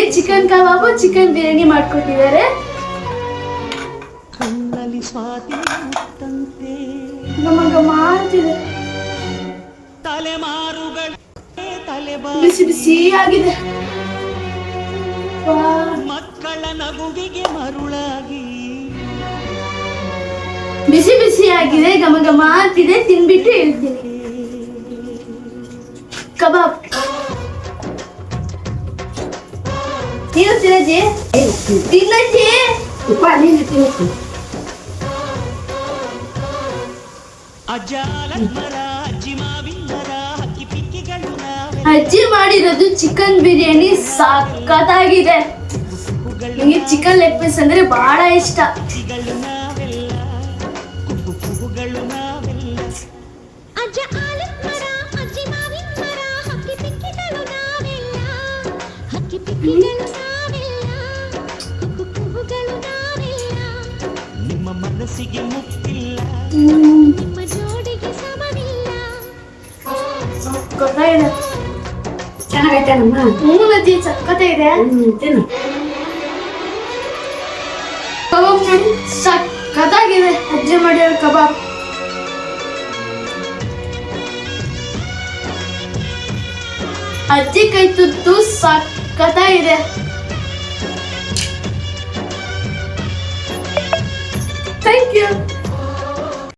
ಅಜ್ಜಿ ಚಿಕನ್ ಕಬಾಬು ಚಿಕನ್ ಬಿರಿಯಾನಿ ಮಾಡ್ಕೊಟ್ಟಿದ್ದಾರೆ. ಕಣ್ಣಲ್ಲಿ ಸ್ವಾತಿ ಮುತ್ತಂತೆ ಘಮ ಘಮ ಅಂತಿದೆ. ತಲೆಮಾರುಗಳ ಬಿಸಿ ಬಿಸಿ ಆಗಿದೆ. ಮಕ್ಕಳ ನಗುವಿಗೆ ಮರುಳಾಗಿ ಬಿಸಿ ಬಿಸಿ ಆಗಿದೆ, ಘಮ ಘಮ ಅಂತಿದೆ. ತಿನ್ಬಿಟ್ಟು ಹೇಳ್ತೀನಿ. ಕಬಾಬ್ ನೀನು ತಿನ್ನಜ್ಜಿ, ತಿನ್ನಜ್ಜಿ. ಅಜ್ಜಿ ಮಾಡಿರೋದು ಚಿಕನ್ ಬಿರಿಯಾನಿ ಸಖತ್ತಾಗಿದೆ. ನನಗೆ ಚಿಕನ್ ಲೆಗ್ ಪೀಸ್ ಅಂದ್ರೆ ಬಹಳ ಇಷ್ಟ. ನಿಮ್ಮ ಮನಸ್ಸಿಗೆ ಮುಟ್ಟಿಲ್ಲ, ನಿಮ್ಮ ಜೋಡಿಗೆ ಸಮವಿಲ್ಲ. ಗೊತ್ತಾಗಿದೆ. ಚೆನ್ನಾಗೈತೆ ನಮ್ಮ ಅಜ್ಜಿ ಸಖತ್ತಾಗಿದೆ. ತಿನ್ನು. ಕಬಾಬ್ ನೋಡಿ ಸಖತ್ತಾಗಿದೆ. ಅಜ್ಜಿ ಮಾಡಿರೋ ಕಬಾಬ್ ಅಜ್ಜಿ ಕೈ ತುತ್ತು ಸಖತ್ತಾಗಿದೆ. Thank you.